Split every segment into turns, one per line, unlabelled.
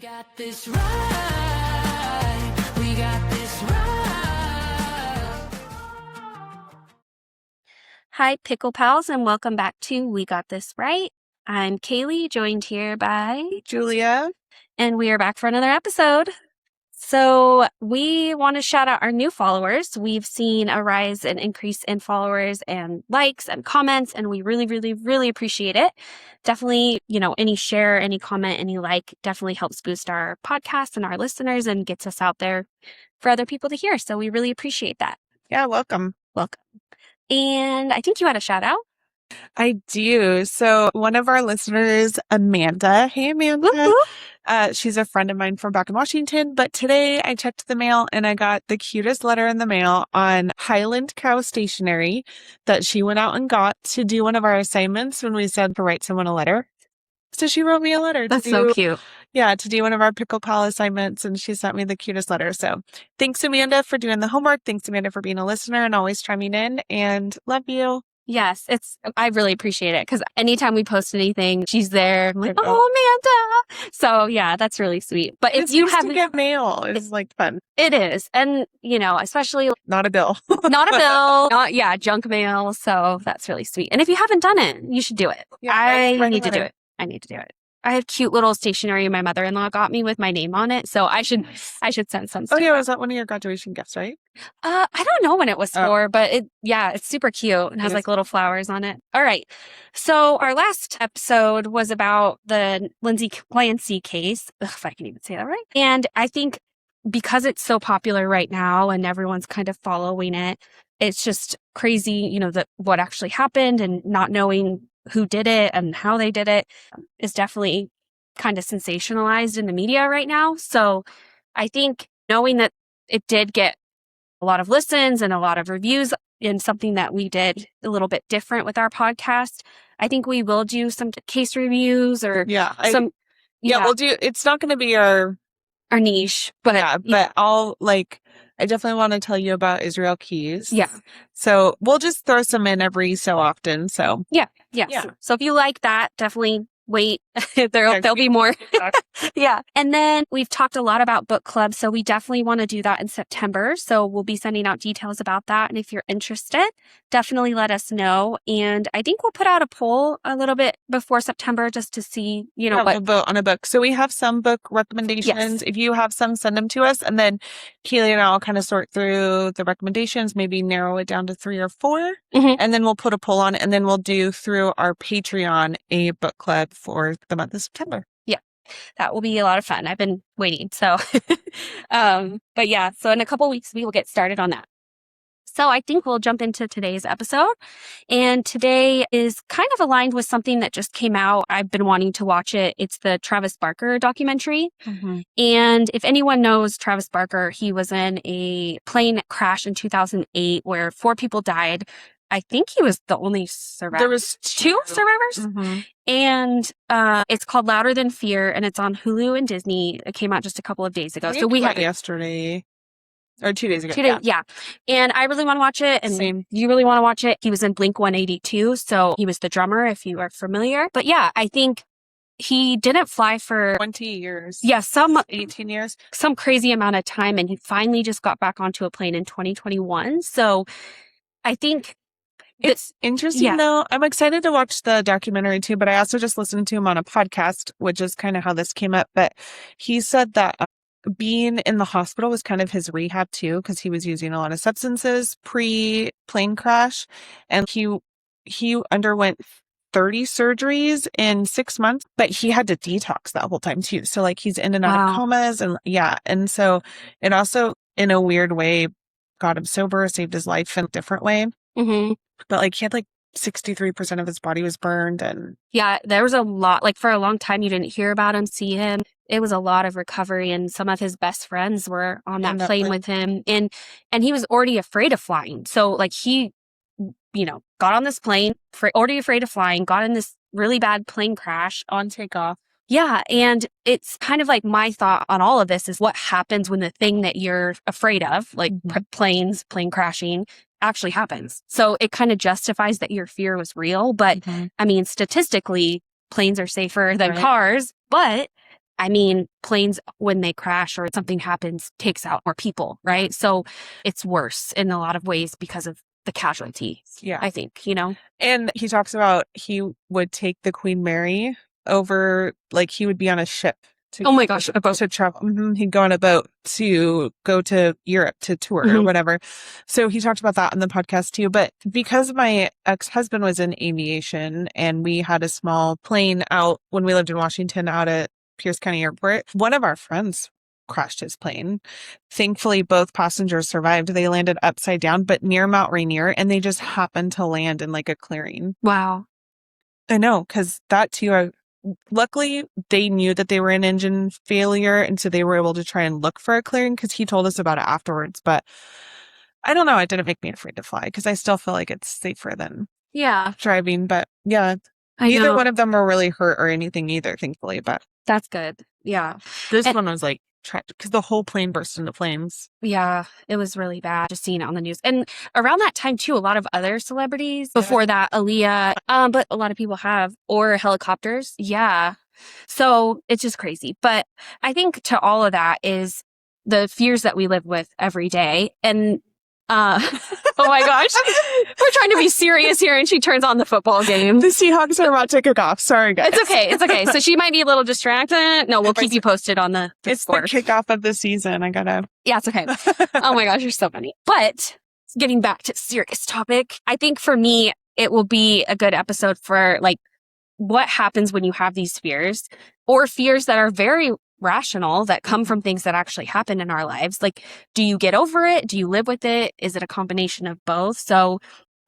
got this right. We got this right.
Hi, Pickle Pals, and welcome back to We Got This Right. I'm Kaylee, joined here by
Julia.
And we are back for another episode. So we want to shout out our new followers. We've seen a rise and increase in followers and likes and comments, and we really, really, really appreciate it. Definitely, any share, any comment, any like definitely helps boost our podcast and our listeners and gets us out there for other people to hear. So we really appreciate that.
Yeah, welcome.
Welcome. And I think you had a shout out.
I do. So one of our listeners, Amanda. Hey, Amanda.
Woo-hoo.
She's a friend of mine from back in Washington. But today I checked the mail and I got the cutest letter in the mail on Highland Cow Stationery that she went out and got to do one of our assignments when we said to write someone a letter. So she wrote me a letter.
That's so cute.
Yeah, to do one of our Pickle Pal assignments, and she sent me the cutest letter. So thanks, Amanda, for doing the homework. Thanks, Amanda, for being a listener and always chiming in, and love you.
Yes, I really appreciate it because anytime we post anything, she's there. I'm like, oh, Amanda. So yeah, that's really sweet. But if you haven't
get mail, it's like fun.
It is. And, especially
not a bill,
junk mail. So that's really sweet. And if you haven't done it, you should do it.
Yeah,
I need to do it. I have cute little stationery my mother-in-law got me with my name on it. So I should send some stuff.
Oh, yeah. Was that one of your graduation gifts, right?
I don't know when it was for, but it's super cute and has like little flowers on it. All right. So our last episode was about the Lindsay Clancy case, if I can even say that right. And I think because it's so popular right now and everyone's kind of following it, it's just crazy, that what actually happened and not knowing who did it and how they did it is definitely kind of sensationalized in the media right now. So I think knowing that it did get a lot of listens and a lot of reviews in something that we did a little bit different with our podcast, I think we will do some case reviews or
we'll do. It's not going to be our
niche, but
I definitely want to tell you about Israel Keys.
Yeah.
So we'll just throw some in every so often. So
yeah. So if you like that, definitely wait. There'll be more. Yeah. And then we've talked a lot about book club. So we definitely want to do that in September. So we'll be sending out details about that. And if you're interested, definitely let us know. And I think we'll put out a poll a little bit before September just to see,
we'll vote on a book. So we have some book recommendations.
Yes.
If you have some, send them to us. And then Keely and I will kind of sort through the recommendations, maybe narrow it down to 3 or 4.
Mm-hmm.
And then we'll put a poll on it. And then we'll do through our Patreon a book club for the month of September.
Yeah, that will be a lot of fun. I've been waiting. So, but yeah, so in a couple weeks, we will get started on that. So I think we'll jump into today's episode. And today is kind of aligned with something that just came out. I've been wanting to watch it. It's the Travis Barker documentary.
Mm-hmm.
And if anyone knows Travis Barker, he was in a plane crash in 2008 where 4 people died. I think he was the only survivor.
There was
2 survivors.
Mm-hmm.
And it's called Louder Than Fear, and it's on Hulu and Disney. It came out just a couple of days ago. So we had
yesterday or 2 days ago.
2 days, yeah. And I really want to watch it, and
Same.
You really want to watch it. He was in Blink 182, so he was the drummer, if you are familiar. But yeah, I think he didn't fly for
20 years.
Yeah,
18 years.
Some crazy amount of time, and he finally just got back onto a plane in 2021. So I think
it's interesting, though. I'm excited to watch the documentary, too, but I also just listened to him on a podcast, which is kind of how this came up. But he said that being in the hospital was kind of his rehab, too, because he was using a lot of substances pre-plane crash. And he underwent 30 surgeries in 6 months, but he had to detox that whole time, too. So, he's in and out of comas. And so it also, in a weird way, got him sober, saved his life in a different way.
Mm-hmm.
But he had 63% of his body was burned. And
yeah, there was a lot, for a long time, you didn't hear about him, see him. It was a lot of recovery, and some of his best friends were on that plane with him. And he was already afraid of flying. So he, got on this plane, already afraid of flying, got in this really bad plane crash on takeoff. Yeah. And it's kind of my thought on all of this is what happens when the thing that you're afraid of, plane crashing, actually happens. So it kind of justifies that your fear was real. But I mean, statistically, planes are safer than cars, but I mean, planes, when they crash or something happens, takes out more people, right? So it's worse in a lot of ways because of the casualty,
Yeah.
I think, you know?
And he talks about he would take the Queen Mary over, like he would be on a ship
Oh my gosh, a boat.
to travel. He'd go on a boat to go to Europe to tour or whatever. So he talked about that on the podcast too. But because my ex-husband was in aviation and we had a small plane out when we lived in Washington out at Pierce County Airport, one of our friends crashed his plane. Thankfully, both passengers survived. They landed upside down, but near Mount Rainier, and they just happened to land in like a clearing.
Wow.
I know, because that too, luckily, they knew that they were in engine failure, and so they were able to try and look for a clearing because he told us about it afterwards. But I don't know. It didn't make me afraid to fly because I still feel like it's safer than driving. But yeah, neither one of them were really hurt or anything either, thankfully. But
that's good. Yeah.
This one was like tragic because the whole plane burst into flames.
Yeah, it was really bad just seeing it on the news. And around that time too, a lot of other celebrities before that, Aaliyah, but a lot of people have, or helicopters. Yeah. So it's just crazy. But I think to all of that is the fears that we live with every day. And oh my gosh, we're trying to be serious here, and she turns on the football game.
The Seahawks are about to kick off. Sorry, guys.
It's okay. It's okay. So she might be a little distracted. No, we'll keep you posted on the
it's
score.
The kickoff of the season. I gotta.
Yeah, it's okay. Oh my gosh, you're so funny. But getting back to serious topic, I think for me, it will be a good episode for like what happens when you have these fears or fears that are very rational that come from things that actually happen in our lives. Like, do you get over it? Do you live with it? Is it a combination of both? So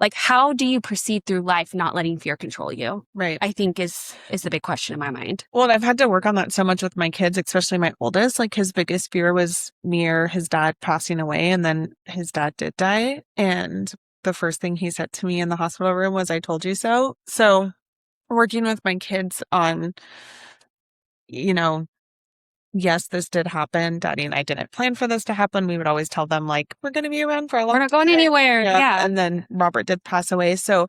like, how do you proceed through life not letting fear control you?
Right.
I think is the big question in my mind.
Well, and I've had to work on that so much with my kids, especially my oldest. Like his biggest fear was near his dad passing away, and then his dad did die. And the first thing he said to me in the hospital room was, "I told you so." So working with my kids on, you know, yes, this did happen. Daddy and I didn't plan for this to happen. We would always tell them, like, we're going to be around for a long time.
We're not going anywhere. Yeah.
And then Robert did pass away. So,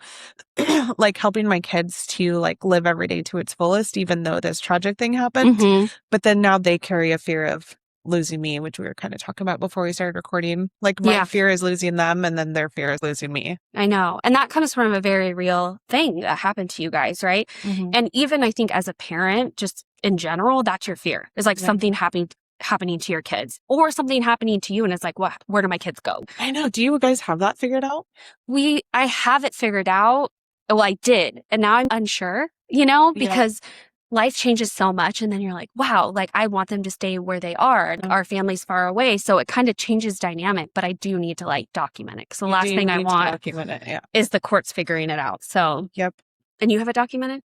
like, helping my kids to, like, live every day to its fullest, even though this tragic thing happened. But then now they carry a fear of losing me, which we were kind of talking about before we started recording. Like, my fear is losing them, and then their fear is losing me.
I know. And that comes from a very real thing that happened to you guys, right? And even I think as a parent, just in general, that's your fear. It's like something happening to your kids or something happening to you. And it's like, what? Where do my kids go?
I know. Do you guys have that figured out?
I have it figured out. Well, I did. And now I'm unsure, you know, because life changes so much. And then you're like, wow, like I want them to stay where they are. And our family's far away. So it kind of changes dynamic, but I do need to like document it. Because the last thing I want is the courts figuring it out. So, And you have it documented?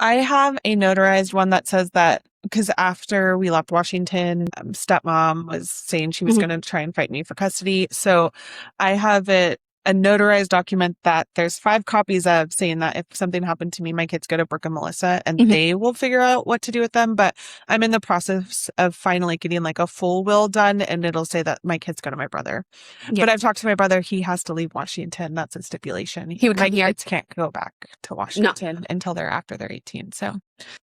I have a notarized one that says that because after we left Washington, stepmom was saying she was going to try and fight me for custody. So I have a notarized document that there's 5 copies of saying that if something happened to me, my kids go to Brooke and Melissa and they will figure out what to do with them. But I'm in the process of finally getting like a full will done, and it'll say that my kids go to my brother. But I've talked to my brother. He has to leave Washington. That's a stipulation.
He would come here.
Kids can't go back to Washington until after they're 18. So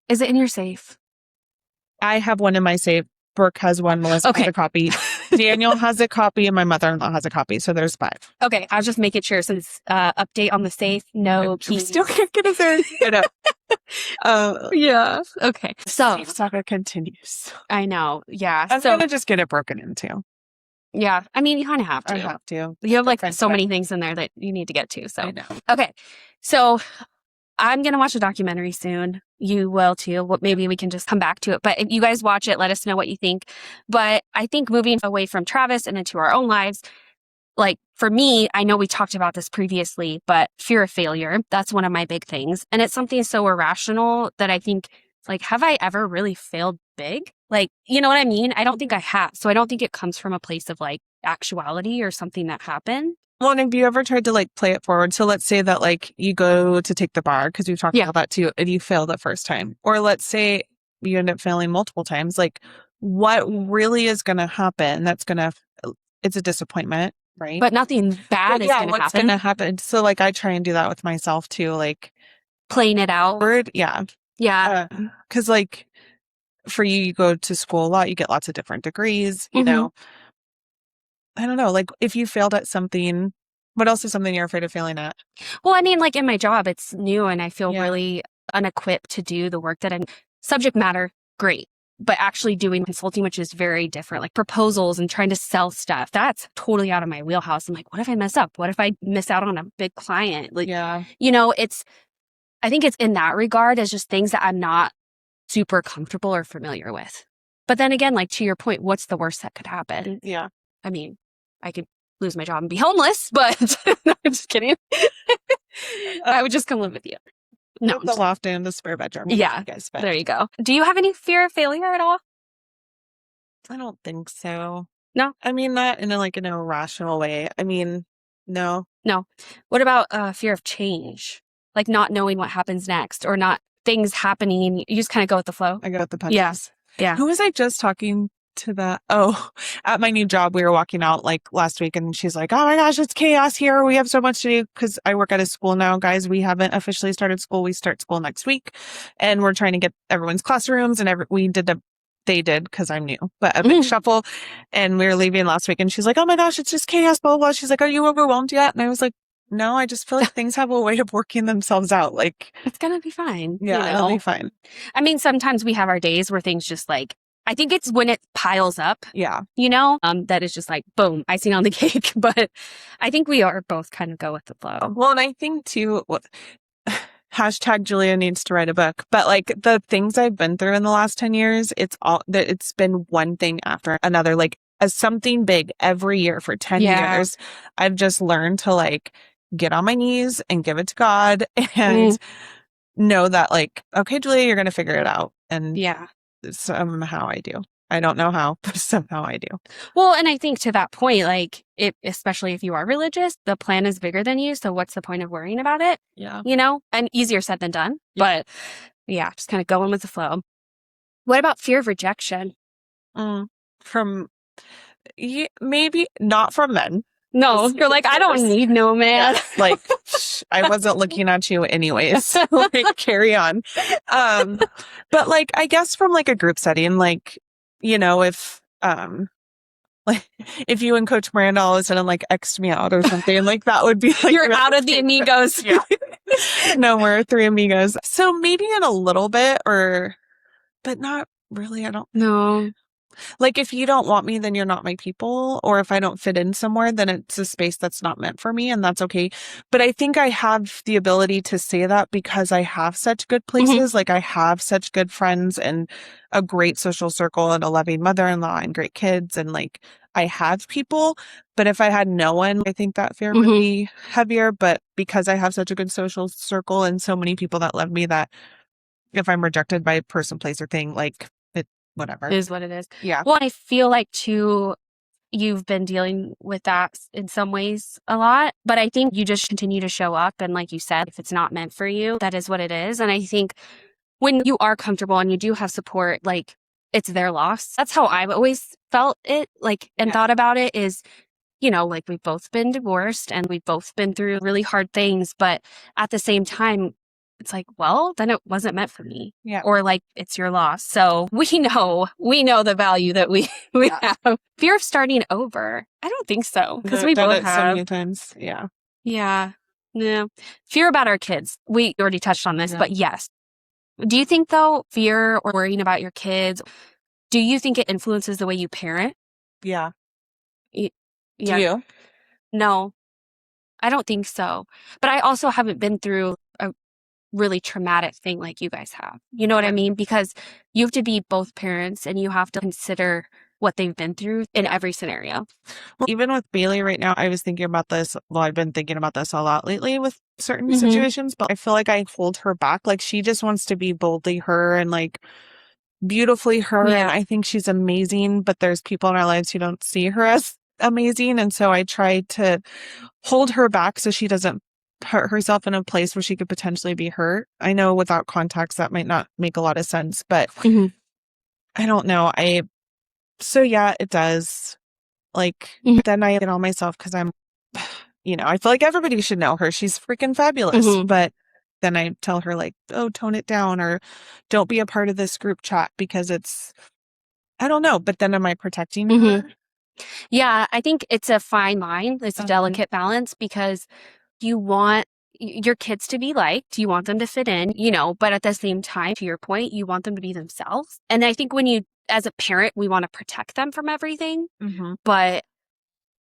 is it in your safe?
I have one in my safe. Brooke has one. Melissa has a copy. Daniel has a copy, and my mother-in-law has a copy. So there's 5.
Okay, I'll just make it sure. Since update on the safe, no keys.
Still can't get it there.
Yeah. Okay. So
saga continues.
I know. Yeah.
I'm gonna just get it broken into.
Yeah. I mean, you kind of have to.
I have to.
You have like so many things in there that you need to get to. So
I know.
Okay. So I'm going to watch a documentary soon. You will too. Maybe we can just come back to it. But if you guys watch it, let us know what you think. But I think moving away from Travis and into our own lives, like for me, I know we talked about this previously, but fear of failure, that's one of my big things. And it's something so irrational that I think, like, have I ever really failed big? Like, you know what I mean? I don't think I have. So I don't think it comes from a place of like actuality or something that happened.
Well, and have you ever tried to like play it forward? So let's say that like you go to take the bar, because we've talked about that too, and you fail the first time. Or let's say you end up failing multiple times. Like what really is going to happen? It's a disappointment, right?
But nothing bad is going to happen.
What's going to happen? So like I try and do that with myself too, like
playing it out.
Yeah.
Yeah.
Because like for you, you go to school a lot, you get lots of different degrees, you
Mhm.
know. I don't know, like if you failed at something, what else is something you're afraid of failing at?
Well, I mean, like in my job, it's new and I feel
Yeah.
really unequipped to do the work that I'm subject matter, great. But actually doing consulting, which is very different, like proposals and trying to sell stuff, that's totally out of my wheelhouse. I'm like, what if I mess up? What if I miss out on a big client? Like,
Yeah.
you know, I think it's in that regard as just things that I'm not super comfortable or familiar with. But then again, like to your point, what's the worst that could happen?
Yeah.
I mean, I could lose my job and be homeless, but no, I'm just kidding. I would just come live with you. No,
The loft and the spare bedroom.
yeah,
You guys, but
there you go. Do you have any fear of failure at all?
I don't think so.
No?
I mean, not in like an irrational way. I mean, no.
No. What about fear of change? Like not knowing what happens next or not things happening. You just kind of go with the flow.
I go with the punches.
Yeah. Yeah.
Who was I just talking to that? Oh, at my new job, we were walking out like last week and she's like, oh my gosh, it's chaos here. We have so much to do because I work at a school now, guys. We haven't officially started school. We start school next week and we're trying to get everyone's classrooms and they did because I'm new, but a big shuffle. And we were leaving last week and she's like, oh my gosh, it's just chaos, blah, blah, blah. She's like, are you overwhelmed yet? And I was like, no, I just feel like things have a way of working themselves out. Like,
It's going to be fine.
yeah,
you know?
it'll be fine.
I mean, sometimes we have our days where things just like, I think it's when it piles up,
Yeah.
you know, that is just like, boom, icing on the cake. But I think we are both kind of go with the flow.
Well, and I think too, hashtag Julia needs to write a book, but like the things I've been through in the last 10 years, it's been one thing after another, like as something big every year for 10 years. I've just learned to like get on my knees and give it to God and know that like, okay, Julia, you're going to figure it out. And
yeah,
somehow I do. I don't know how, but somehow I do.
Well, and I think to that point, like especially if you are religious, the plan is bigger than you. So what's the point of worrying about it?
Yeah.
You know, and easier said than done. Yeah. But yeah, just kind of going with the flow. What about fear of rejection?
Maybe not from men.
No, you're like, I don't need no man.
Yeah, like, I wasn't looking at you anyways. Like, carry on. But like, I guess from like a group setting, like, you know, if you and Coach Miranda all of a sudden like X'd me out or something, like that would be like
you're
really
out of the amigos.
Yeah. No, we're three amigos. So maybe in a little bit but not really. I don't
know.
Like, if you don't want me, then you're not my people. Or if I don't fit in somewhere, then it's a space that's not meant for me. And that's okay. But I think I have the ability to say that because I have such good places. Like, I have such good friends and a great social circle and a loving mother-in-law and great kids. And like, I have people. But if I had no one, I think that fear would be heavier. But because I have such a good social circle and so many people that love me, that if I'm rejected by a person, place, or thing, like, whatever.
It is what it is.
Yeah.
Well, I feel like too, you've been dealing with that in some ways a lot, but I think you just continue to show up. And like you said, if it's not meant for you, that is what it is. And I think when you are comfortable and you do have support, like it's their loss. That's how I've always felt it, like, and thought about it is, you know, like we've both been divorced and we've both been through really hard things, but at the same time, it's like, well, then it wasn't meant for me.
Yeah.
Or like, it's your loss. So we know the value that we have. Fear of starting over. I don't think so. Because we both have.
So many times. Yeah.
Yeah. No. Fear about our kids. We already touched on this, but yes. Do you think though, fear or worrying about your kids, do you think it influences the way you parent?
Yeah.
Yeah.
Do you?
No, I don't think so. But I also haven't been through a really traumatic thing like you guys have. You know what I mean? Because you have to be both parents and you have to consider what they've been through in every scenario.
Well, even with Bailey right now, I was thinking about this. Well, I've been thinking about this a lot lately with certain situations, but I feel like I hold her back. Like she just wants to be boldly her and like beautifully her. And I think she's amazing, but there's people in our lives who don't see her as amazing. And so I try to hold her back so she doesn't put herself in a place where she could potentially be hurt. I know without context that might not make a lot of sense, but I don't know. So yeah, it does. Like then I get on myself because I'm, you know, I feel like everybody should know her. She's freaking fabulous, but then I tell her like, oh, tone it down, or don't be a part of this group chat because it's, I don't know. But then am I protecting her?
Yeah, I think it's a fine line. It's a delicate balance because you want your kids to be liked, you want them to fit in, but at the same time, to your point, you want them to be themselves. And I think as a parent, we want to protect them from everything. But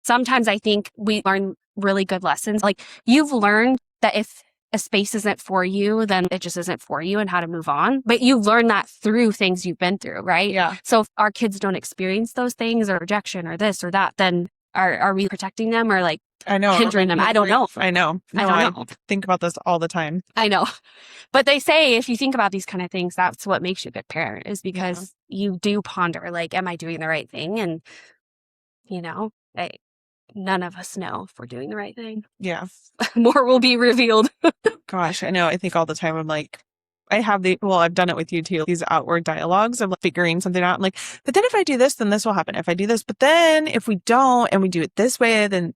sometimes I think we learn really good lessons. Like you've learned that if a space isn't for you, then it just isn't for you and how to move on. But you learn that through things you've been through, right?
Yeah.
So if our kids don't experience those things or rejection or this or that, then are we protecting them or like
I know,
hindering them? I don't know.
I know. No,
I don't know.
think about this all the time.
I know. But they say if you think about these kind of things, that's what makes you a good parent is because you do ponder, like, am I doing the right thing? And, none of us know if we're doing the right thing.
Yeah.
More will be revealed.
Gosh, I know. I think all the time I'm like, I've done it with you too. These outward dialogues of like figuring something out. I'm like, but then if I do this, then this will happen. If I do this, but then if we don't and we do it this way, then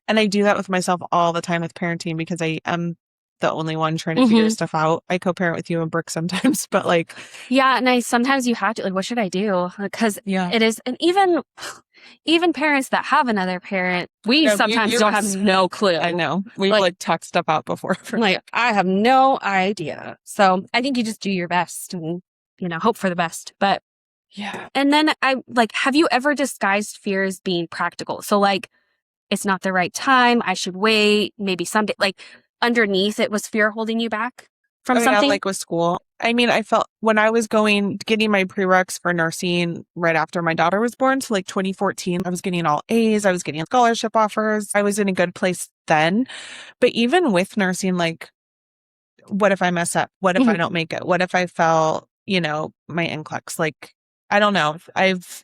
and I do that with myself all the time with parenting because I am the only one trying to figure stuff out. I co-parent with you and Brooke sometimes, but like.
Yeah. And sometimes you have to, like, what should I do? Because it is, and even parents that have another parent, we sometimes don't have no clue.
I know. We've like talked stuff out before.
Like, I have no idea. So I think you just do your best and, hope for the best. But
yeah.
And then have you ever disguised fear as being practical? So like, it's not the right time. I should wait. Maybe someday, like underneath it was fear holding you back from something?
Yeah, like with school. I mean, I felt when I was getting my prereqs for nursing right after my daughter was born, so like 2014, I was getting all A's. I was getting scholarship offers. I was in a good place then. But even with nursing, like, what if I mess up? What if I don't make it? What if I fail, my NCLEX? Like, I don't know. I've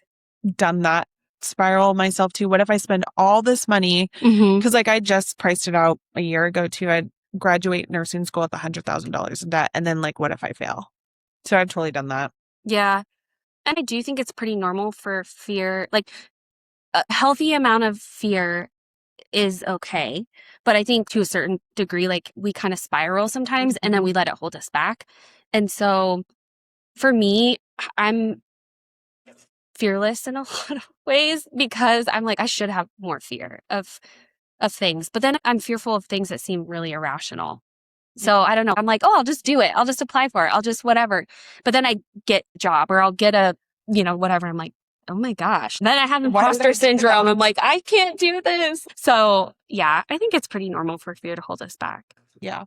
done that spiral myself too. What if I spend all this money? Because like I just priced it out a year ago too. I'd graduate nursing school with $100,000 in debt. And then like, what if I fail? So I've totally done that.
Yeah. And I do think it's pretty normal for fear, like a healthy amount of fear is okay. But I think to a certain degree, like we kind of spiral sometimes and then we let it hold us back. And so for me, I'm fearless in a lot of ways because I'm like, I should have more fear of things. But then I'm fearful of things that seem really irrational. So I don't know. I'm like, oh, I'll just do it. I'll just apply for it. I'll just whatever. But then I get a job or I'll get a, whatever. I'm like, oh my gosh. Then I have imposter syndrome. I'm like, I can't do this. So yeah, I think it's pretty normal for fear to hold us back.
Yeah.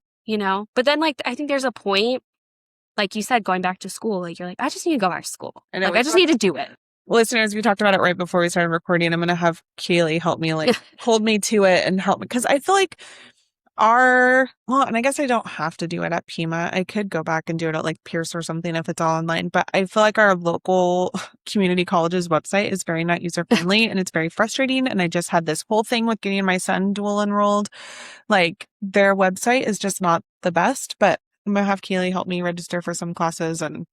But then like, I think there's a point, like you said, going back to school, like you're like, I just need to go back to school. I just need to do it.
Listeners, we talked about it right before we started recording. I'm going to have Kaylee help me like hold me to it and help me. Cause I feel like and I guess I don't have to do it at Pima. I could go back and do it at like Pierce or something if it's all online. But I feel like our local community college's website is very not user friendly and it's very frustrating. And I just had this whole thing with getting my son dual enrolled. Like their website is just not the best, but I'm going to have Kaylee help me register for some classes and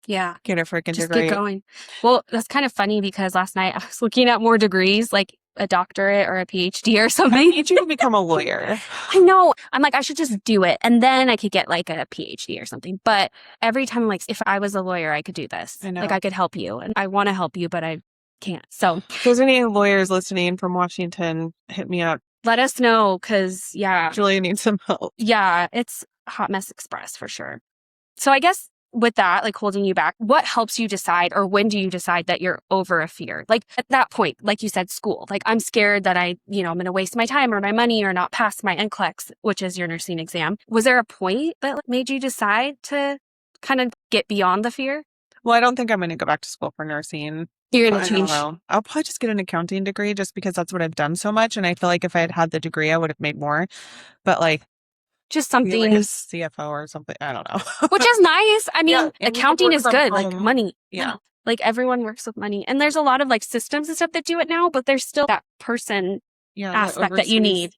get a freaking
just
degree.
Get going. Well, that's kind of funny because last night I was looking at more degrees, like a doctorate or a PhD or something.
I need you to become a lawyer.
I know. I'm like, I should just do it. And then I could get like a PhD or something. But every time I'm like, if I was a lawyer, I could do this.
I know.
Like I could help you. And I want to help you, but I can't. So
if there's any lawyers listening from Washington, hit me up.
Let us know because,
Julia needs some help.
Yeah, it's a hot mess express for sure. So I guess with that, like holding you back, what helps you decide or when do you decide that you're over a fear? Like at that point, like you said, school, like I'm scared that I'm going to waste my time or my money or not pass my NCLEX, which is your nursing exam. Was there a point that made you decide to kind of get beyond the fear?
Well, I don't think I'm going to go back to school for nursing.
You're going to change?
I'll probably just get an accounting degree just because that's what I've done so much. And I feel like if I had had the degree, I would have made more. But like,
just something
like a CFO or something. I don't know.
Which is nice. I mean, accounting is good. Like money.
Yeah.
Like everyone works with money. And there's a lot of like systems and stuff that do it now, but there's still that person aspect that you need,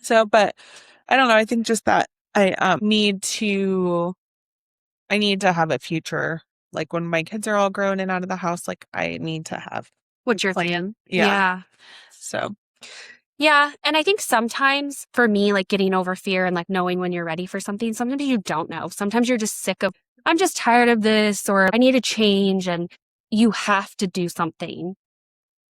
So, but I don't know. I think just that I need to have a future. Like when my kids are all grown and out of the house, like I need to have
what you're thinking.
Yeah. So
Yeah. And I think sometimes for me, like getting over fear and like knowing when you're ready for something, sometimes you don't know. Sometimes you're just sick of, I'm just tired of this, or I need a change, and you have to do something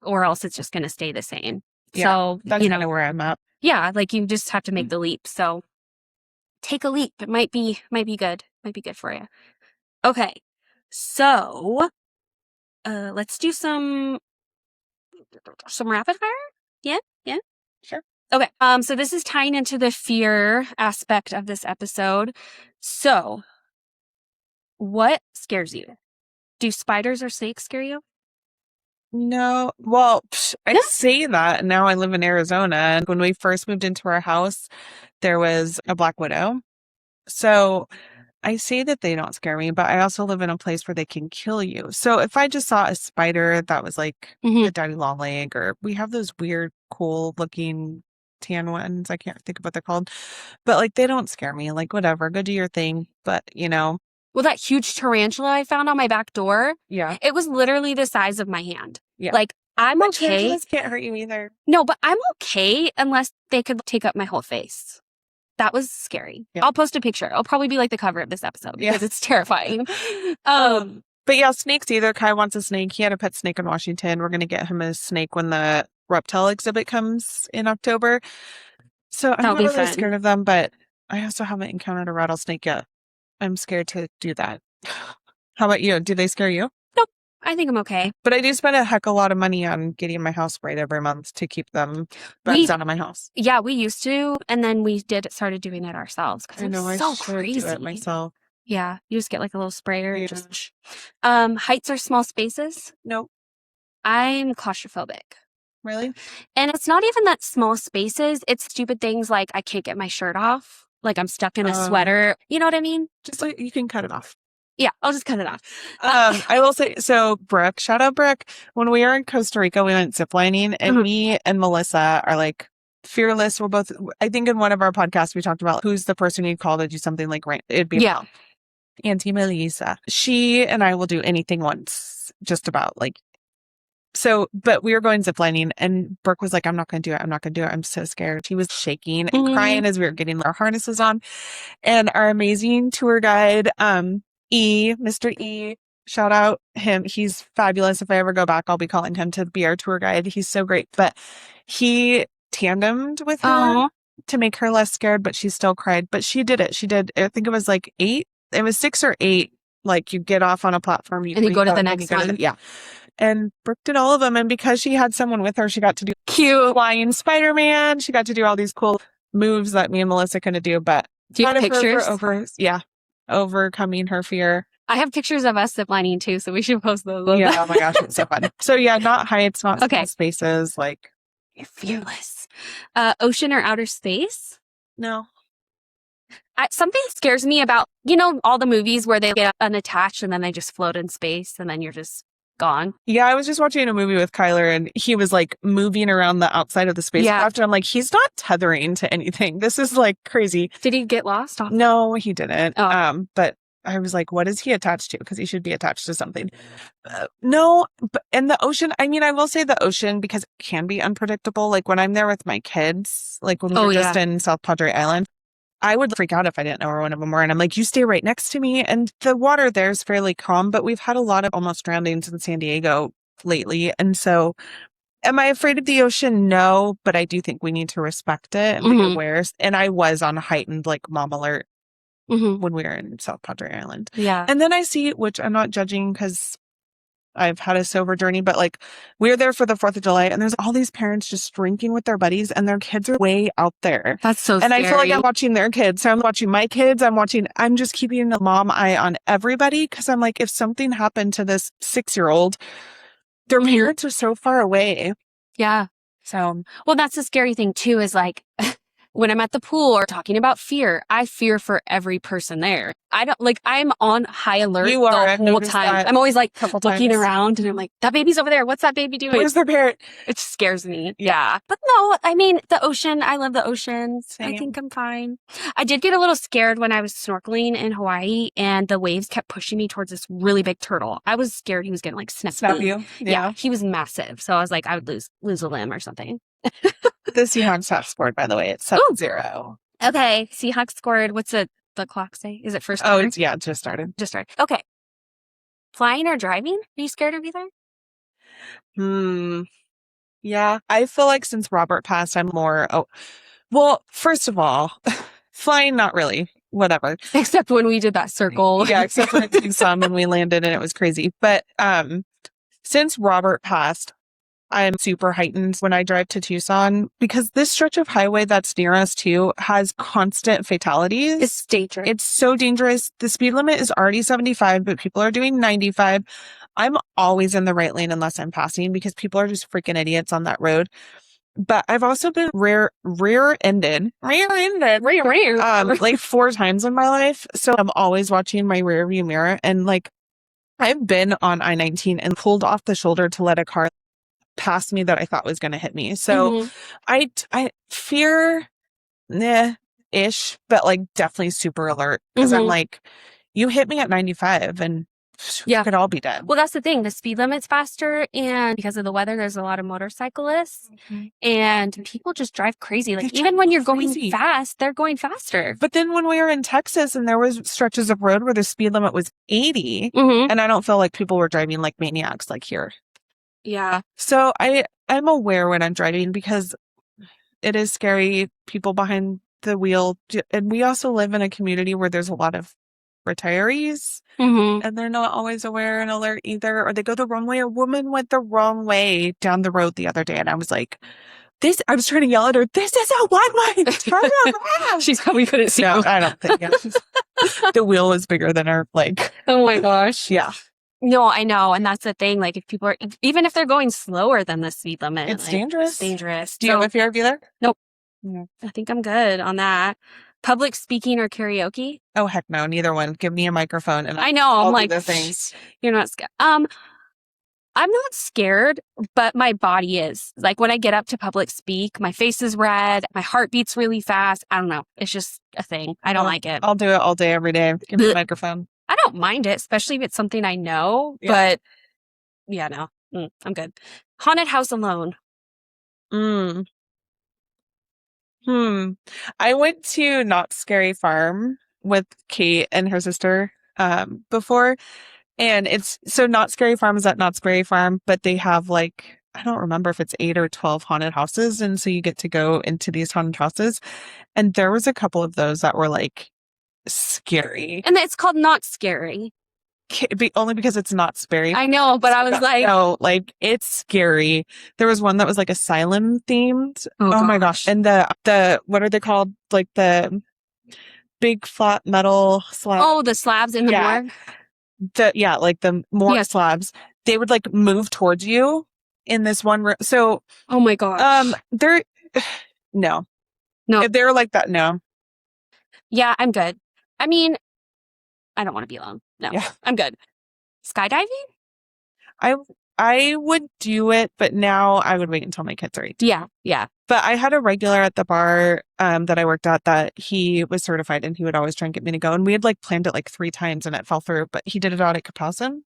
or else it's just going to stay the same.
Yeah,
so,
that's kind of where I'm at.
Yeah, like you just have to make the leap. So take a leap. It might be good. Might be good for you. Okay. So, let's do some rapid fire. Yeah. Yeah.
Sure.
Okay. So this is tying into the fear aspect of this episode. So, what scares you? Do spiders or snakes scare you?
No. Well, I say that, and now I live in Arizona. And when we first moved into our house, there was a black widow. So I say that they don't scare me, but I also live in a place where they can kill you. So if I just saw a spider that was like a daddy long leg, or we have those weird, cool looking tan ones. I can't think of what they're called, but like they don't scare me. Like, whatever, go do your thing. But
Well, that huge tarantula I found on my back door,
yeah,
it was literally the size of my hand.
yeah.
Like, I'm
But
okay.
tarantulas can't hurt you either.
No, but I'm okay unless they could take up my whole face. That was scary.
Yeah.
I'll post a picture. It'll probably be like the cover of this episode because it's terrifying.
But yeah, snakes either. Kai wants a snake. He had a pet snake in Washington. We're going to get him a snake when the reptile exhibit comes in October. So I'm not really scared of them, but I also haven't encountered a rattlesnake yet. I'm scared to do that. How about you? Do they scare you?
Nope. I think I'm okay.
But I do spend a heck of a lot of money on getting my house sprayed every month to keep them bugs out of my house.
Yeah, we used to, and then we started doing it ourselves because it's so crazy.
Do it myself.
Yeah, you just get like a little sprayer and just. Heights or small spaces?
Nope.
I'm claustrophobic.
Really?
And it's not even that small spaces. It's stupid things like I can't get my shirt off. Like I'm stuck in a sweater. You know what I mean?
Just like you can cut it off.
Yeah, I'll just cut it off.
I will say, so Brooke, shout out Brooke. When we were in Costa Rica, we went ziplining, and me and Melissa are like fearless. We're both, I think in one of our podcasts, we talked about who's the person you'd call to do something like right. It'd be Auntie Melissa. She and I will do anything once, just about like. So, but we were going ziplining, and Brooke was like, I'm not going to do it. I'm not going to do it. I'm so scared. She was shaking and crying as we were getting our harnesses on. And our amazing tour guide, Mr. E, shout out him. He's fabulous. If I ever go back, I'll be calling him to be our tour guide. He's so great. But he tandemed with her to make her less scared, but she still cried. But she did it. She did, I think it was like 8. It was 6 or 8. Like you get off on a platform.
And you go to the next one.
Yeah. And Brooke did all of them. And because she had someone with her, she got to do cute flying Spider-Man. She got to do all these cool moves that me and Melissa couldn't do. But
do you have pictures?
Overcoming her fear.
I have pictures of us ziplining too, so we should post those.
Yeah, oh my gosh, it's so fun. So yeah, not heights, not small spaces. Like,
you're fearless. Ocean or outer space?
No.
Something scares me about, all the movies where they get unattached and then they just float in space and then you're just gone.
Yeah, I was just watching a movie with Kyler, and he was like moving around the outside of the spacecraft. And I'm like, he's not tethering to anything. This is like crazy.
Did he get lost?
No, he didn't. But I was like, what is he attached to? Because he should be attached to something. No, but in the ocean, I mean, I will say the ocean, because it can be unpredictable. Like when I'm there with my kids, like when we were just in South Padre Island, I would freak out if I didn't know where one of them were. And I'm like, you stay right next to me. And the water there is fairly calm, but we've had a lot of almost drownings in San Diego lately. And so am I afraid of the ocean? No, but I do think we need to respect it and be aware. And I was on heightened like mom alert when we were in South Padre Island.
Yeah.
And then I see, which I'm not judging because I've had a sober journey, but like we're there for the 4th of July and there's all these parents just drinking with their buddies and their kids are way out there.
That's so scary.
And I feel like I'm watching their kids. So I'm watching my kids. I'm just keeping the mom eye on everybody. Cause I'm like, if something happened to this 6-year-old, their parents are so far away.
Yeah.
So,
well, that's the scary thing too, is like when I'm at the pool or talking about fear, I fear for every person there. I'm on high alert the whole time. I'm always like looking around and I'm like, that baby's over there. What's that baby doing?
Where's their parent?
It just scares me. Yeah. But no, I mean, the ocean, I love the ocean.
Same.
I think I'm fine. I did get a little scared when I was snorkeling in Hawaii and the waves kept pushing me towards this really big turtle. I was scared he was going to like snap
you.
Yeah. He was massive. So I was like, I would lose a limb or something.
the Seahawks have scored, by the way. It's 7-0.
Okay. Seahawks scored. What's the clock say? Is it first
Oh,
quarter?
it just started.
Just started. Okay. Flying or driving? Are you scared of either?
Yeah. I feel like since Robert passed, I'm more. Oh, well, first of all, flying, not really. Whatever.
Except when we did that circle.
Yeah, except for Tucson when we landed and it was crazy. But since Robert passed, I'm super heightened when I drive to Tucson because this stretch of highway that's near us too has constant fatalities.
It's dangerous.
It's so dangerous. The speed limit is already 75, but people are doing 95. I'm always in the right lane unless I'm passing because people are just freaking idiots on that road. But I've also been rear-ended like 4 times in my life. So I'm always watching my rear view mirror. And like I've been on I-19 and pulled off the shoulder to let a car pass me that I thought was going to hit me. So I fear ish, but like definitely super alert because I'm like, you hit me at 95 and we could all be dead.
Well, that's the thing. The speed limit's faster, and because of the weather, there's a lot of motorcyclists, and people just drive crazy. Like even when you're going fast, they're going faster.
But then when we were in Texas and there was stretches of road where the speed limit was 80, and I don't feel like people were driving like maniacs like here.
Yeah.
So I'm aware when I'm driving because it is scary, people behind the wheel. And we also live in a community where there's a lot of retirees and they're not always aware and alert either, or they go the wrong way. A woman went the wrong way down the road the other day and I was like, I was trying to yell at her, this is a one-way, turn around.
She's probably couldn't see.
No, I don't think the wheel was bigger than her. Like,
oh my gosh.
Yeah.
No, I know. And that's the thing. Like if people are, even if they're going slower than the speed limit,
it's
like,
dangerous.
It's dangerous.
Do you have a fear of either?
Nope. No. I think I'm good on that. Public speaking or karaoke?
Oh, heck no. Neither one. Give me a microphone and
I know.
I'll
I'm like,
do the things.
You're not scared. I'm not scared, but my body is. Like when I get up to public speak, my face is red, my heart beats really fast. I don't know. It's just a thing. I don't like it.
I'll do it all day, every day. Give me a microphone.
I don't mind it, especially if it's something I know, but yeah, no, I'm good. Haunted house alone.
I went to Not Scary Farm with Kate and her sister before. And it's so Not Scary Farm is at Not Scary Farm, but they have like, I don't remember if it's 8 or 12 haunted houses. And so you get to go into these haunted houses. And there was a couple of those that were like scary.
And it's called Not Scary.
Only because it's not scary.
I know, but I was like,
no, like it's scary. There was one that was like asylum themed. Oh my gosh. And the what are they called? Like the big flat metal slabs.
Oh, the slabs in the morgue.
Like the morgue slabs. They would like move towards you in this one room. So
oh my gosh.
they're no. If they're like that, no.
Yeah, I'm good. I mean, I don't want to be alone. No, I'm good. Skydiving?
I would do it, but now I would wait until my kids are 18.
Yeah.
But I had a regular at the bar that I worked at that he was certified and he would always try and get me to go. And we had like planned it like 3 times and it fell through, but he did it out at Kapowsin.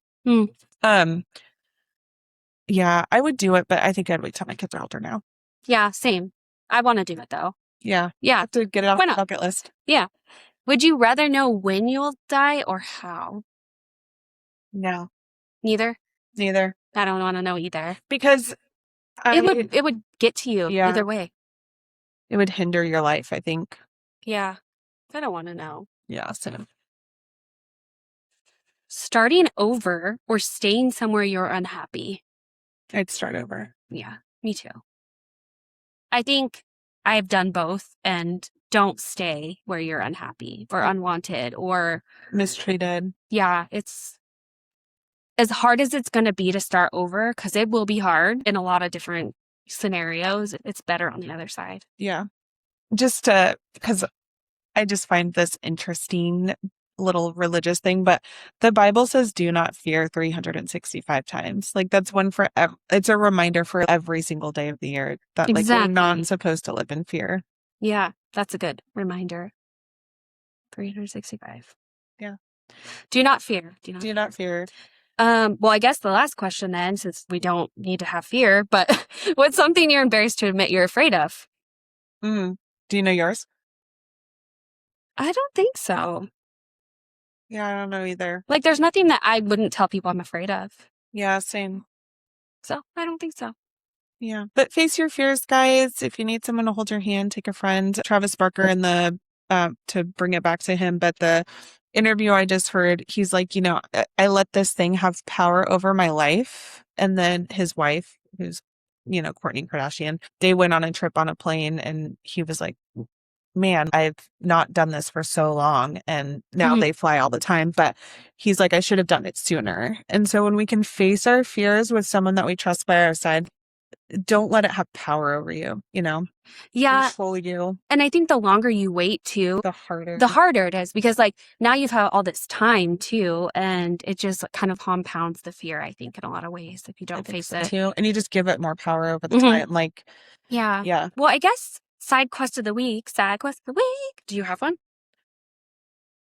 Yeah, I would do it, but I think I'd wait till my kids are older now.
Yeah, same. I want to do it though.
Yeah.
Yeah.
Have to get it off the bucket list.
Yeah. Would you rather know when you'll die or how?
No.
Neither?
I
don't want to know either.
Because
it would get to you either way.
It would hinder your life, I think.
Yeah. I don't want to know.
Yeah, same.
Starting over or staying somewhere you're unhappy?
I'd start over.
Yeah, me too. I think I've done both, and don't stay where you're unhappy or unwanted or
mistreated.
Yeah, it's as hard as it's going to be to start over, because it will be hard in a lot of different scenarios. It's better on the other side.
Yeah. Just because I just find this interesting little religious thing, but the Bible says do not fear 365 times. Like that's one for it's a reminder for every single day of the year that like we're not supposed to live in fear.
Yeah, that's a good reminder. 365.
Yeah.
Do not fear.
Do not fear.
Well, I guess the last question then, since we don't need to have fear, but what's something you're embarrassed to admit you're afraid of?
Mm. Do you know yours?
I don't think so.
Yeah, I don't know either.
Like, there's nothing that I wouldn't tell people I'm afraid of.
Yeah, same.
So I don't think so.
Yeah. But face your fears, guys. If you need someone to hold your hand, take a friend. Travis Barker in the to bring it back to him, but the interview I just heard, he's like, I let this thing have power over my life. And then his wife, who's, Kourtney Kardashian, they went on a trip on a plane and he was like, man, I've not done this for so long and now they fly all the time. But he's like, I should have done it sooner. And so when we can face our fears with someone that we trust by our side, don't let it have power over you,
Yeah.
control you.
And I think the longer you wait too,
The harder
it is, because like now you've had all this time too, and it just kind of compounds the fear, I think, in a lot of ways if you don't face it
too. And you just give it more power over the time. Like,
yeah. Well, I guess sad quest of the week. Do you have one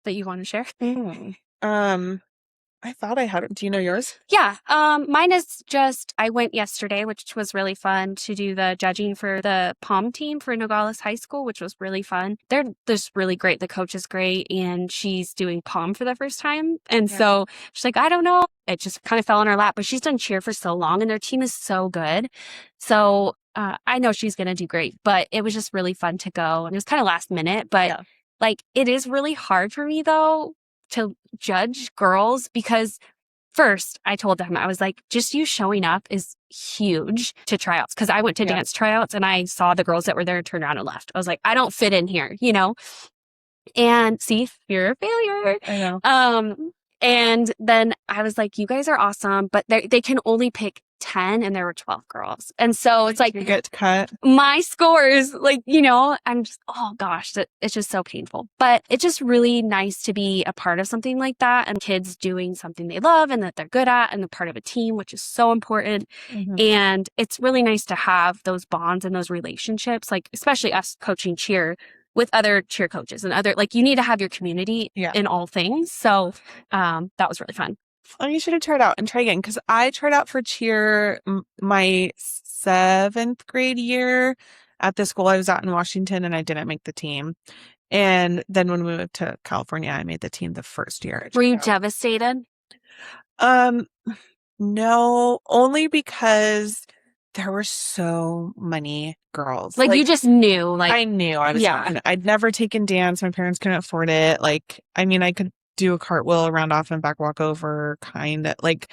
that you want to share?
I thought I had it. Do you know yours?
Yeah. Mine is just, I went yesterday, which was really fun, to do the judging for the pom team for Nogales High School, which was really fun. They're just really great. The coach is great, and she's doing pom for the first time. And so she's like, I don't know. It just kind of fell in her lap, but she's done cheer for so long and their team is so good. So I know she's going to do great, but it was just really fun to go. And it was kind of last minute, but like, it is really hard for me though to judge girls, because first I told them, I was like, just you showing up is huge to tryouts. Cause I went to dance tryouts and I saw the girls that were there turn around and left. I was like, I don't fit in here, and see, fear of failure.
I know.
And then I was like, you guys are awesome, but they can only pick 10 and there were 12 girls. And so it's like,
you get cut.
My scores, like, I'm just, oh gosh, it's just so painful. But it's just really nice to be a part of something like that, and kids doing something they love and that they're good at, and the part of a team, which is so important. And it's really nice to have those bonds and those relationships, like especially us coaching cheer with other cheer coaches and you need to have your community in all things. So that was really fun.
Oh, you should have tried out and try again, because I tried out for cheer my 7th grade year at the school I was at in Washington, and I didn't make the team. And then when we moved to California, I made the team the first year.
Were you devastated?
No, only because there were so many girls.
Like you just knew, like
I knew I was I'd never taken dance. My parents couldn't afford it. Like, I mean, I could do a cartwheel around off and back walk over, kind of like,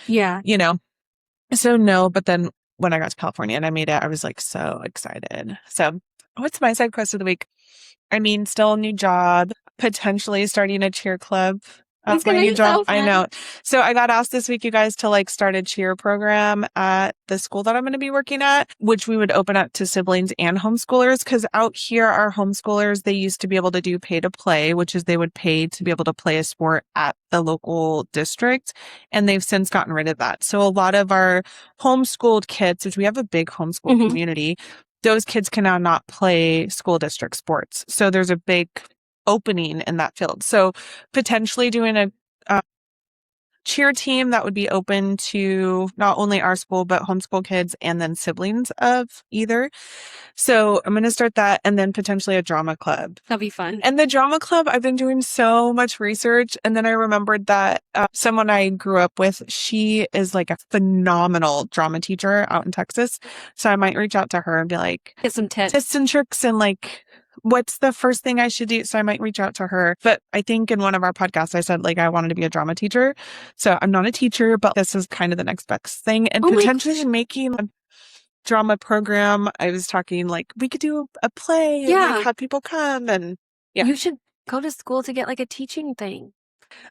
so no. But then when I got to California and I made it, I was like so excited. So what's my side quest of the week? I mean, still a new job, potentially starting a cheer club. That's my new job. I know. So I got asked this week, you guys, to like start a cheer program at the school that I'm going to be working at, which we would open up to siblings and homeschoolers. Because out here, our homeschoolers, they used to be able to do pay to play, which is they would pay to be able to play a sport at the local district. And they've since gotten rid of that. So a lot of our homeschooled kids, which we have a big homeschool community, those kids can now not play school district sports. So there's a big opening in that field. So potentially doing a cheer team that would be open to not only our school, but homeschool kids and then siblings of either. So I'm going to start that, and then potentially a drama club.
That'll be fun.
And the drama club, I've been doing so much research. And then I remembered that someone I grew up with, she is like a phenomenal drama teacher out in Texas. So I might reach out to her and be like,
get some tips
and tricks, and like, what's the first thing I should do? So I might reach out to her. But I think in one of our podcasts, I said like I wanted to be a drama teacher. So I'm not a teacher, but this is kind of the next best thing. And potentially making a drama program. I was talking like we could do a play and like, have people come, and
you should go to school to get like a teaching thing.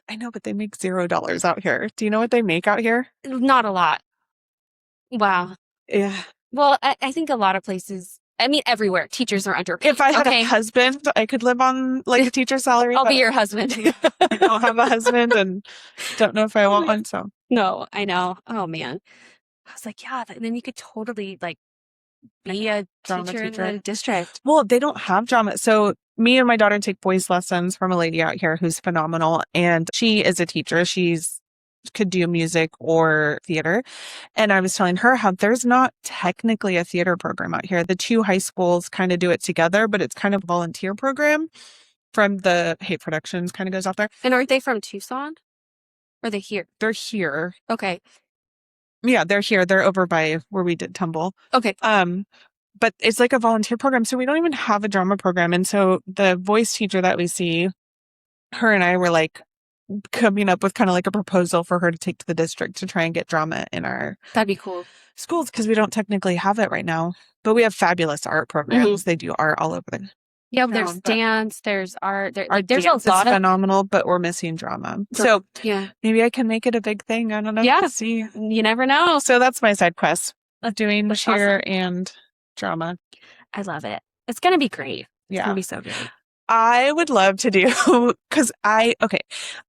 I know, but they make $0 out here. Do you know what they make out here?
Not a lot. Wow.
Yeah.
Well, I think a lot of places, I mean, everywhere, teachers are underpaid.
If I had a husband, I could live on like a teacher's salary.
I'll be your husband.
I don't have a husband and don't know if I want one. So
no, I know. Oh man. I was like, yeah, then you could totally like be a drama teacher in the district.
Well, they don't have drama. So me and my daughter take voice lessons from a lady out here who's phenomenal. And she is a teacher. She's could do music or theater. And I was telling her how there's not technically a theater program out here. The two high schools kind of do it together, but it's kind of a volunteer program from the Hate Productions kind of goes out there.
And aren't they from Tucson? Or are they here?
They're here.
Okay.
Yeah, they're here. They're over by where we did Tumble.
Okay.
But it's like a volunteer program. So we don't even have a drama program. And so the voice teacher that we see, her and I were like coming up with kind of like a proposal for her to take to the district to try and get drama in our
That'd be cool.
schools because we don't technically have it right now. But we have fabulous art programs. They do art all over the
Yeah, there's
but
dance, there's art.
our
There's
dance
a lot
is
of
phenomenal, but we're missing drama. So
yeah.
maybe I can make it a big thing. I don't know.
Yeah.
We'll see.
You never know.
So that's my side quest of doing
That's
cheer
awesome.
and drama.
I love it. It's gonna be great. It's
Yeah.
gonna be so great.
I would love to do because I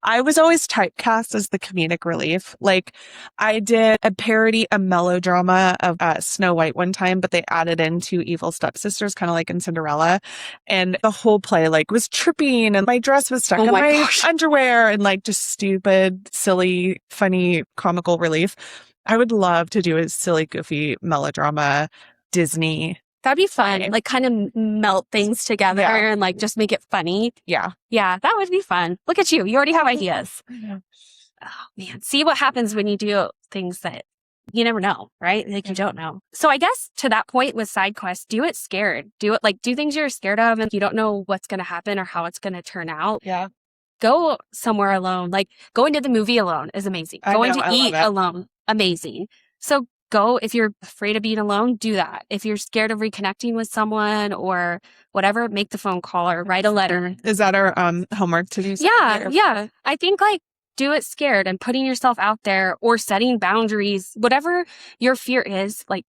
was always typecast as the comedic relief. Like I did a parody, a melodrama of Snow White one time, but they added in two evil stepsisters, kind of like in Cinderella. And the whole play like was tripping and my dress was stuck in my underwear and like just stupid, silly, funny, comical relief. I would love to do a silly, goofy melodrama Disney.
That'd be fun. Like kind of melt things together
Yeah.
and like just make it funny.
Yeah.
Yeah, that would be fun. Look at you. You already have ideas.
Yeah.
Oh man. See what happens when you do things that you never know, right? Like you don't know. So I guess to that point with side quests, do it scared. Do things you're scared of and you don't know what's gonna happen or how it's gonna turn out.
Yeah.
Go somewhere alone. Like going to the movie alone is amazing. Going to eat alone, amazing. So go, if you're afraid of being alone, do that. If you're scared of reconnecting with someone or whatever, make the phone call or write a letter.
Is that our homework to do?
Yeah. I think like do it scared and putting yourself out there or setting boundaries, whatever your fear is, like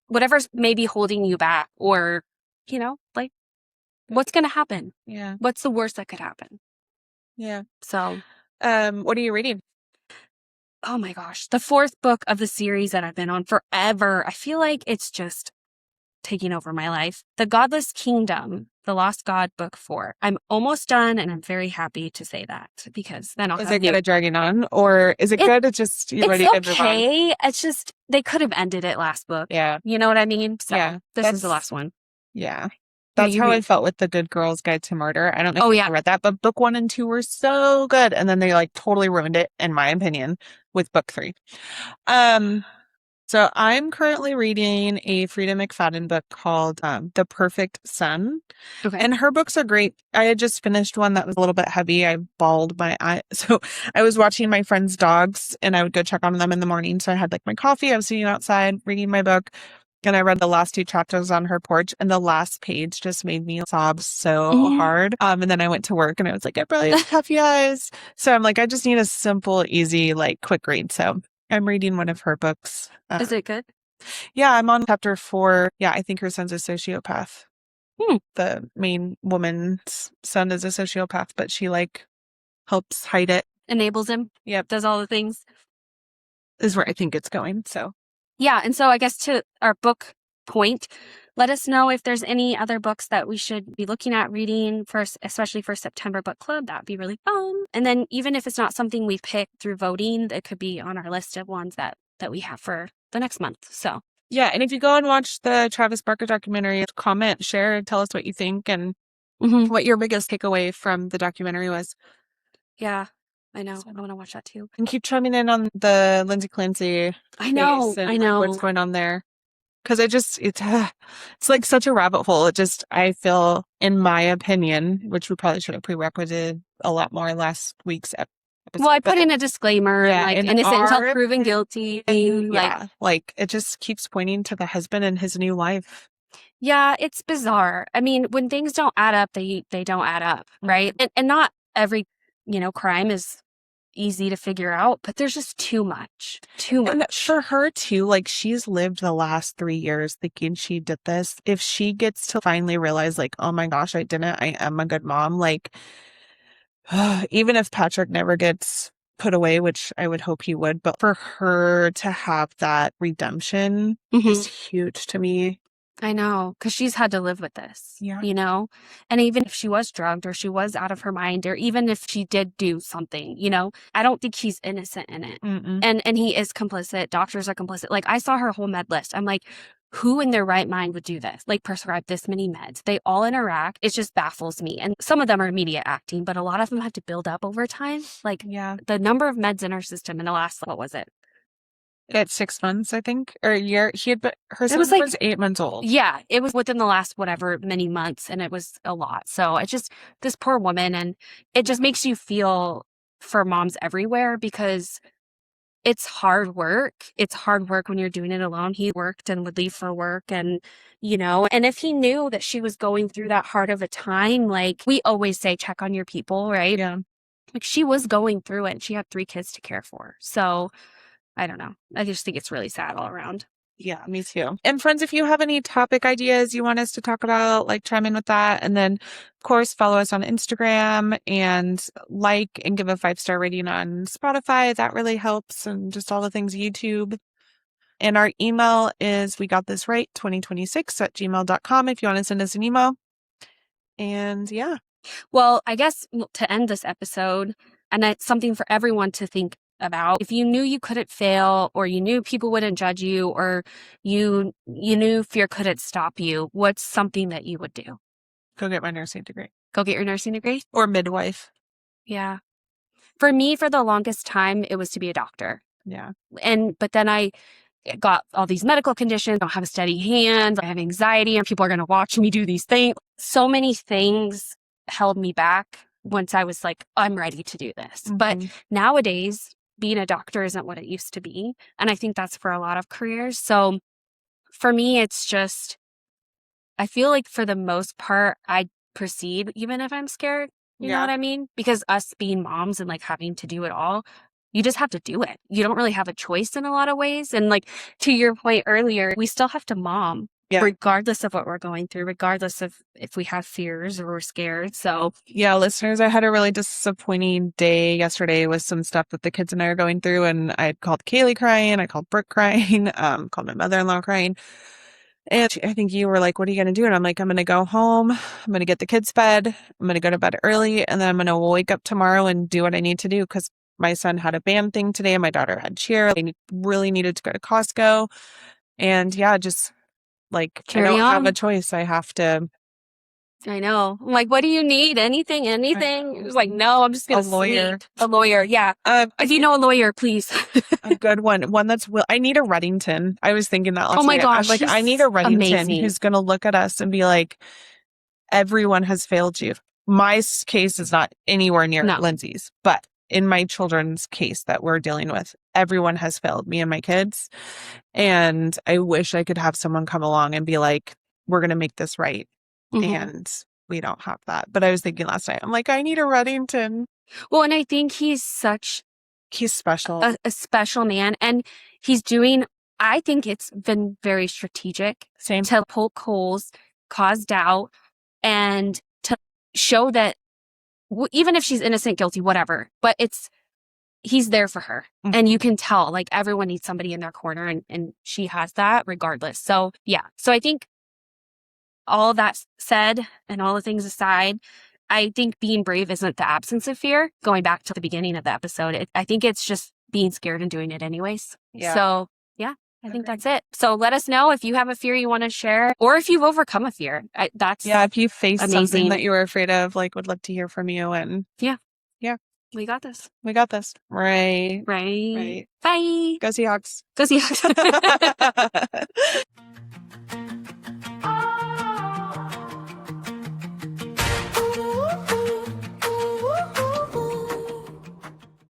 whatever's maybe holding you back or, like what's going to happen?
Yeah.
What's the worst that could happen?
Yeah.
So,
what are you reading?
oh my gosh, the fourth book of the series that I've been on forever. I feel like it's just taking over my life. The Godless Kingdom, the Lost God, book 4. I'm almost done, and I'm very happy to say that because then I'll have
Is it good at dragging on, or is it good? It's just you ready to move on?
It's just they could have ended it last book.
Yeah,
you know what I mean. So
yeah,
this is the last one.
Yeah. That's how I felt with The Good Girl's Guide to Murder. I don't know if you read that, but book 1 and 2 were so good. And then they like totally ruined it, in my opinion, with book 3. So I'm currently reading a Frida McFadden book called The Perfect Sun.
Okay.
And her books are great. I had just finished one that was a little bit heavy. I bawled my eye. So I was watching my friend's dogs and I would go check on them in the morning. So I had like my coffee. I was sitting outside reading my book. And I read the last 2 chapters on her porch, and the last page just made me sob so hard. And then I went to work, and I was like, I really have puffy eyes. So I'm like, I just need a simple, easy, like quick read. So I'm reading one of her books.
Is it good?
Yeah, I'm on chapter 4. Yeah, I think her son's a sociopath. The main woman's son is a sociopath, but she like helps hide it.
Enables him.
Yep.
Does all the things.
Is where I think it's going. So.
Yeah, and so I guess to our book point, let us know if there's any other books that we should be looking at reading first, especially for September book club. That'd be really fun. And then even if it's not something we pick through voting, it could be on our list of ones that we have for the next month. So
yeah, and if you go and watch the Travis Barker documentary, comment, share, tell us what you think and what your biggest takeaway from the documentary was.
Yeah. I know. I want to watch that too.
And keep chiming in on the Lindsay Clancy.
I know.
What's going on there. Because it's like such a rabbit hole. I feel, in my opinion, which we probably should have prerequisited a lot more last week's episode.
Well, I put in a disclaimer, innocent until proven guilty.
Like it just keeps pointing to the husband and his new wife.
Yeah, it's bizarre. I mean, when things don't add up, they don't add up, right? And not every crime is easy to figure out, but there's just too much. And
for her too, like she's lived the last 3 years thinking she did this. If she gets to finally realize like, oh my gosh, I didn't, I am a good mom. Like, even if Patrick never gets put away, which I would hope he would, but for her to have that redemption is huge to me.
I know, because she's had to live with this,
Yeah.
you know? And even if she was drugged or she was out of her mind, or even if she did do something, you know, I don't think he's innocent in it.
Mm-mm.
And he is complicit. Doctors are complicit. Like, I saw her whole med list. I'm like, who in their right mind would do this? Like, prescribe this many meds. They all interact. It just baffles me. And some of them are immediate acting, but a lot of them have to build up over time. Like,
Yeah.
the number of meds in our system in the last, what was it?
At 6 months, I think, or a year. Her son
was
was,
like-
8 months old.
Yeah, it was within the last whatever many months, and it was a lot. So it just, this poor woman, and it just makes you feel for moms everywhere, because it's hard work. It's hard work when you're doing it alone. He worked and would leave for work, and, you know, and if he knew that she was going through that hard of a time, like we always say, check on your people, right?
Yeah.
Like, she was going through it, and she had 3 kids to care for. So I don't know. I just think it's really sad all around.
Yeah, me too. And friends, if you have any topic ideas you want us to talk about, like chime in with that. And then, of course, follow us on Instagram and like and give a 5-star rating on Spotify. That really helps. And just all the things YouTube. And our email is wegotThisright2026@gmail.com if you want to send us an email. And yeah.
Well, I guess to end this episode, and that's something for everyone to think about. If you knew you couldn't fail, or you knew people wouldn't judge you, or you knew fear couldn't stop you, what's something that you would do?
Go get my nursing degree.
Go get your nursing degree?
Or midwife.
Yeah. For me, for the longest time, it was to be a doctor.
Yeah.
But then I got all these medical conditions. I don't have a steady hand. I have anxiety, and people are going to watch me do these things. So many things held me back once I was like, I'm ready to do this.
Mm-hmm.
But nowadays, being a doctor isn't what it used to be. And I think that's for a lot of careers. So for me, it's just, I feel like for the most part, I proceed even if I'm scared. You know what I mean? Because us being moms and like having to do it all, you just have to do it. You don't really have a choice in a lot of ways. And like to your point earlier, we still have to mom. Yeah. Regardless of what we're going through, regardless of if we have fears or we're scared. So
yeah, listeners, I had a really disappointing day yesterday with some stuff that the kids and I are going through. And I called Kaylee crying. I called Brooke crying, called my mother-in-law crying. And I think you were like, what are you going to do? And I'm like, I'm going to go home. I'm going to get the kids fed. I'm going to go to bed early. And then I'm going to wake up tomorrow and do what I need to do. Because my son had a band thing today and my daughter had cheer. They really needed to go to Costco. And yeah, just like, I don't have a choice. I have to.
I know. I'm like, what do you need? Anything? It was like, no, I'm just going to
lawyer.
A lawyer. Yeah. If you know a lawyer, please.
A good one. One that's I need a Reddington. I was thinking that last night.
Oh my gosh.
I'm like, I need a Reddington
amazing.
who's going to look at us and be like, everyone has failed you. My case is not anywhere near Lindsay's, but in my children's case that we're dealing with, everyone has failed me and my kids. And I wish I could have someone come along and be like, we're going to make this right. Mm-hmm. And we don't have that. But I was thinking last night, I'm like, I need a Reddington.
Well, and I think he's
special.
A special man. And he's doing, I think it's been very strategic.
Same.
To poke holes, cause doubt, and to show that even if she's innocent, guilty, whatever, but he's there for her. Mm-hmm. And you can tell, like, everyone needs somebody in their corner, and she has that regardless. So yeah. So I think all that said and all the things aside, I think being brave isn't the absence of fear. Going back to the beginning of the episode, I think it's just being scared and doing it anyways. Yeah. So yeah, I think that's it. So let us know if you have a fear you want to share, or if you've overcome a fear.
If you face something that you were afraid of, like, would love to hear from you. And
yeah.
We got this. Right.
Bye.
Go Seahawks.
Go Seahawks.